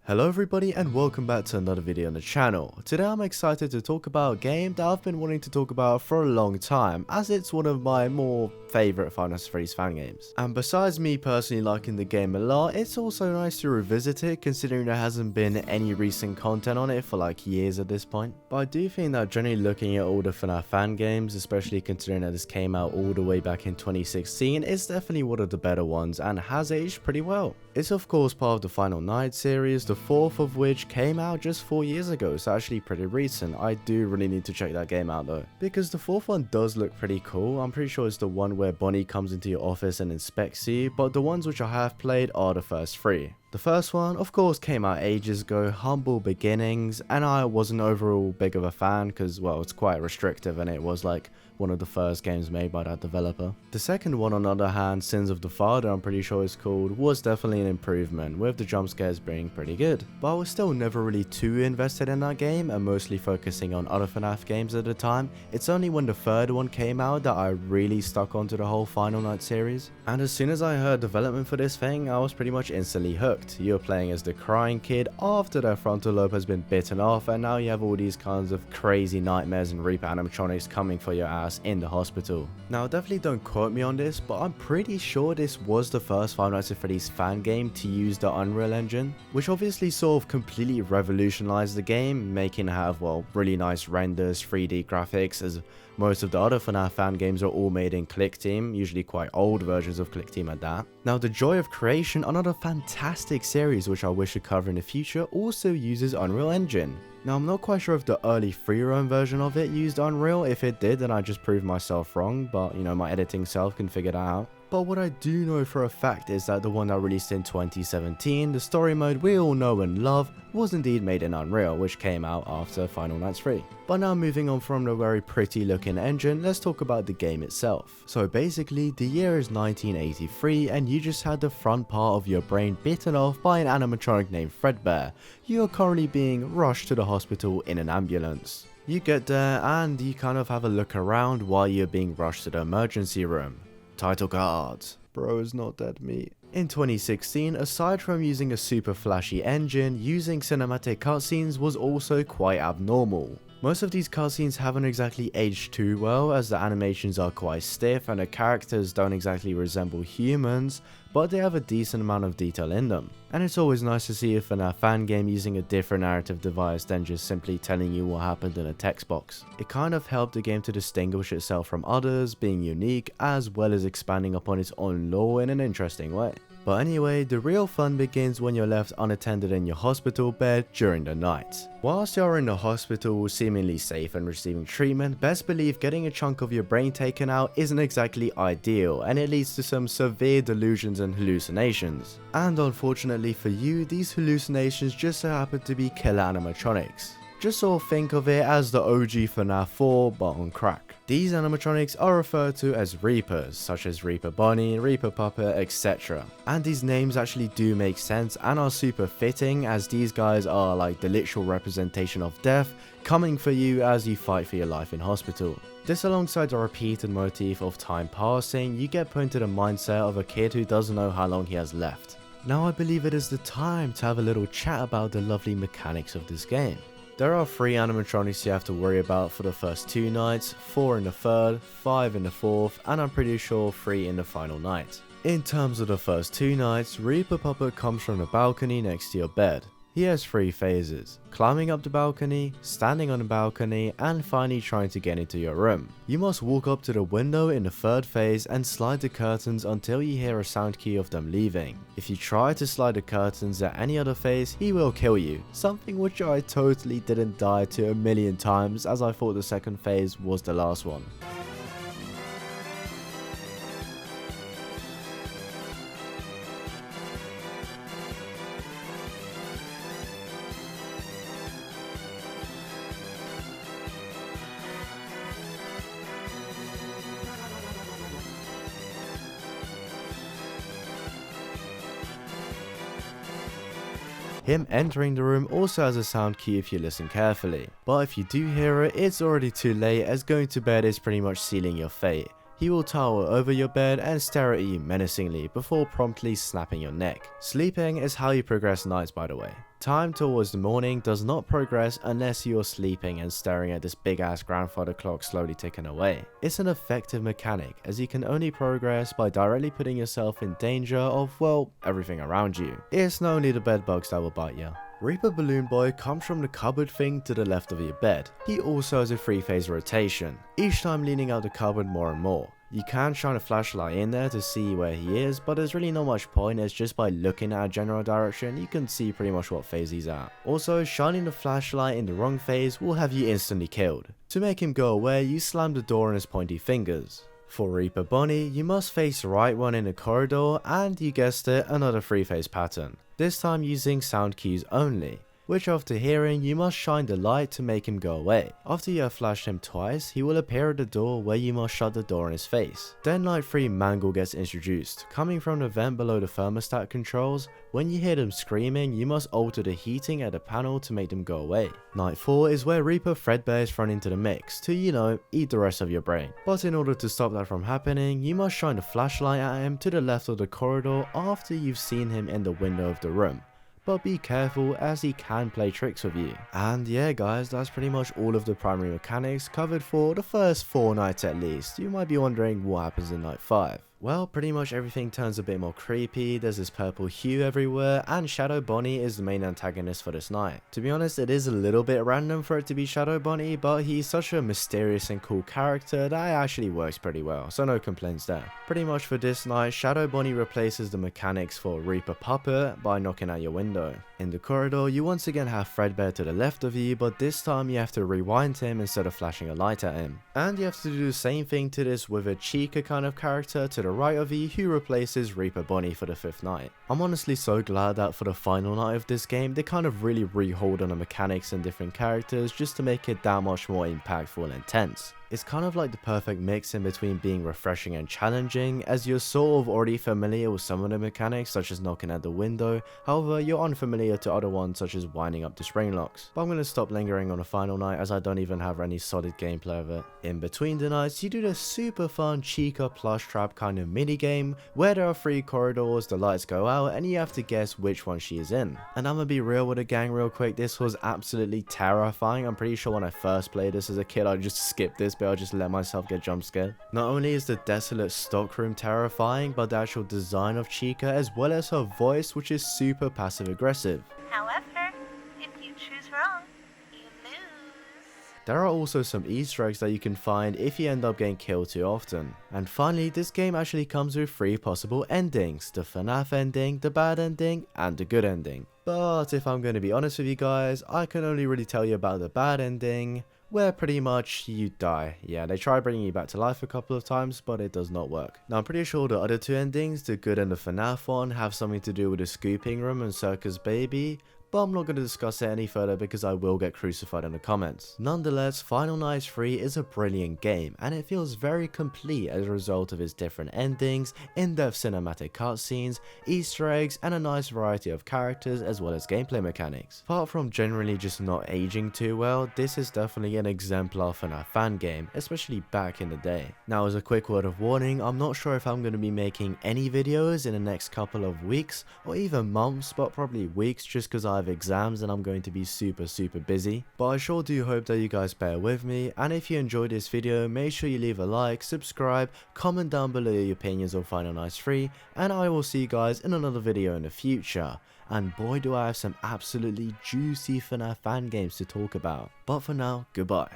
Hello everybody and welcome back to another video on the channel. Today I'm excited to talk about a game that I've been wanting to talk about for a long time, as it's one of my more favourite Final Fantasy Three's fan games. And besides me personally liking the game a lot, it's also nice to revisit it considering there hasn't been any recent content on it for like years at this point. But I do think that generally looking at all the FNAF fan games, especially considering that this came out all the way back in 2016, it's definitely one of the better ones and has aged pretty well. It's of course part of the Final Night series, the fourth of which came out just 4 years ago, so actually pretty recent. I do really need to check that game out though, because the fourth one does look pretty cool. I'm pretty sure it's the one where Bonnie comes into your office and inspects you, but the ones which I have played are the first three. The first one, of course, came out ages ago, humble beginnings, and I wasn't overall big of a fan because, well, it's quite restrictive and it was like one of the first games made by that developer. The second one, on the other hand, Sins of the Father, I'm pretty sure it's called, was definitely an improvement, with the jump scares being pretty good. But I was still never really too invested in that game and mostly focusing on other FNAF games at the time. It's only when the third one came out that I really stuck onto the whole Final Night series. And as soon as I heard development for this thing, I was pretty much instantly hooked. You're playing as the crying kid after their frontal lobe has been bitten off, and now you have all these kinds of crazy nightmares and Reaper animatronics coming for your ass in the hospital. Now definitely don't quote me on this, but I'm pretty sure this was the first Five Nights at Freddy's fan game to use the Unreal Engine, which obviously sort of completely revolutionized the game, making it have, well, really nice renders, 3D graphics, as most of the other FNAF fan games are all made in ClickTeam, usually quite old versions of ClickTeam at that. Now the Joy of Creation, another fantastic series which I wish to cover in the future, also uses Unreal Engine. Now I'm not quite sure if the early free roam version of it used Unreal. If it did, then I just proved myself wrong, but you know, my editing self can figure that out. But what I do know for a fact is that the one that released in 2017, the story mode we all know and love, was indeed made in Unreal, which came out after Final Nights 3. But now moving on from the very pretty looking engine, let's talk about the game itself. So basically, the year is 1983 and you just had the front part of your brain bitten off by an animatronic named Fredbear. You are currently being rushed to the hospital in an ambulance. You get there and you kind of have a look around while you're being rushed to the emergency room. Title cards. Bro is not dead meat. In 2016, aside from using a super flashy engine, using cinematic cutscenes was also quite abnormal. Most of these cutscenes haven't exactly aged too well, as the animations are quite stiff and the characters don't exactly resemble humans, but they have a decent amount of detail in them. And it's always nice to see a FNAF fan game using a different narrative device than just simply telling you what happened in a text box. It kind of helped the game to distinguish itself from others, being unique, as well as expanding upon its own lore in an interesting way. But anyway, the real fun begins when you're left unattended in your hospital bed during the night. Whilst you're in the hospital, seemingly safe and receiving treatment, best believe getting a chunk of your brain taken out isn't exactly ideal, and it leads to some severe delusions and hallucinations. And unfortunately for you, these hallucinations just so happen to be killer animatronics. Just sort of think of it as the OG FNAF 4 but on crack. These animatronics are referred to as Reapers, such as Reaper Bunny, Reaper Puppet, etc. And these names actually do make sense and are super fitting, as these guys are like the literal representation of death coming for you as you fight for your life in hospital. This, alongside the repeated motif of time passing, you get put into the mindset of a kid who doesn't know how long he has left. Now I believe it is the time to have a little chat about the lovely mechanics of this game. There are 3 animatronics you have to worry about for the first 2 nights, 4 in the third, 5 in the fourth, and I'm pretty sure 3 in the final night. In terms of the first 2 nights, Reaper Puppet comes from the balcony next to your bed. He has 3 phases: climbing up the balcony, standing on the balcony, and finally trying to get into your room. You must walk up to the window in the third phase and slide the curtains until you hear a sound cue of them leaving. If you try to slide the curtains at any other phase, he will kill you, something which I totally didn't die to a million times, as I thought the second phase was the last one. Him entering the room also has a sound cue if you listen carefully, but if you do hear it, it's already too late, as going to bed is pretty much sealing your fate. He will tower over your bed and stare at you menacingly before promptly snapping your neck. Sleeping is how you progress nights, by the way. Time towards the morning does not progress unless you're sleeping and staring at this big ass grandfather clock slowly ticking away. It's an effective mechanic as you can only progress by directly putting yourself in danger of, well, everything around you. It's not only the bed bugs that will bite you. Reaper Balloon Boy comes from the cupboard thing to the left of your bed. He also has a 3-phase rotation, each time leaning out the cupboard more and more. You can shine a flashlight in there to see where he is, but there's really not much point as just by looking at a general direction you can see pretty much what phase he's at. Also, shining the flashlight in the wrong phase will have you instantly killed. To make him go away, you slam the door on his pointy fingers. For Reaper Bunny, you must face the right one in the corridor and, you guessed it, another 3-phase pattern. This time using sound cues only, which after hearing you must shine the light to make him go away. After you have flashed him twice, he will appear at the door where you must shut the door in his face. Then Night 3 Mangle gets introduced, coming from the vent below the thermostat controls. When you hear them screaming, you must alter the heating at the panel to make them go away. Night 4 is where Reaper Fredbear is thrown into the mix to, you know, eat the rest of your brain. But in order to stop that from happening, you must shine a flashlight at him to the left of the corridor after you've seen him in the window of the room. But be careful as he can play tricks with you. And yeah guys, that's pretty much all of the primary mechanics covered for the first 4 nights at least. You might be wondering what happens in night 5. Well, pretty much everything turns a bit more creepy, there's this purple hue everywhere, and Shadow Bonnie is the main antagonist for this night. To be honest, it is a little bit random for it to be Shadow Bonnie, but he's such a mysterious and cool character that it actually works pretty well, so no complaints there. Pretty much for this night, Shadow Bonnie replaces the mechanics for Reaper Puppet by knocking at your window. In the corridor, you once again have Fredbear to the left of you, but this time you have to rewind him instead of flashing a light at him. And you have to do the same thing to this with a Chica kind of character to the right of you who replaces Reaper Bunny for the 5th night. I'm honestly so glad that for the final night of this game, they kind of really rehauled on the mechanics and different characters just to make it that much more impactful and intense. It's kind of like the perfect mix in between being refreshing and challenging, as you're sort of already familiar with some of the mechanics such as knocking at the window, however you're unfamiliar to other ones such as winding up the spring locks. But I'm going to stop lingering on the final night as I don't even have any solid gameplay of it. In between the nights, you do this super fun Chica plush trap kind of mini game where there are 3 corridors, the lights go out and you have to guess which one she is in. And I'm gonna be real with the gang real quick, this was absolutely terrifying. I'm pretty sure when I first played this as a kid I just skipped this bit, I just let myself get jump scared. Not only is the desolate stockroom terrifying, but the actual design of Chica as well as her voice, which is super passive aggressive. However, if you choose wrong, you lose. There are also some Easter eggs that you can find if you end up getting killed too often. And finally, this game actually comes with 3 possible endings: the FNAF ending, the bad ending, and the good ending. But if I'm going to be honest with you guys, I can only really tell you about the bad ending, where pretty much you die. Yeah, they try bringing you back to life a couple of times, but it does not work. Now, I'm pretty sure the other 2 endings, the good and the FNAF one, have something to do with the scooping room and Circus Baby, but I'm not going to discuss it any further because I will get crucified in the comments. Nonetheless, Final Nights 3 is a brilliant game, and it feels very complete as a result of its different endings, in-depth cinematic cutscenes, Easter eggs, and a nice variety of characters as well as gameplay mechanics. Apart from generally just not aging too well, this is definitely an exemplar FNAF fan game, especially back in the day. Now, as a quick word of warning, I'm not sure if I'm going to be making any videos in the next couple of weeks or even months, but probably weeks, just because I have exams and I'm going to be super busy. But I sure do hope that you guys bear with me, and if you enjoyed this video, make sure you leave a like, subscribe, comment down below your opinions on Final Nights 3, and I will see you guys in another video in the future. And boy do I have some absolutely juicy FNAF fan games to talk about. But for now, goodbye.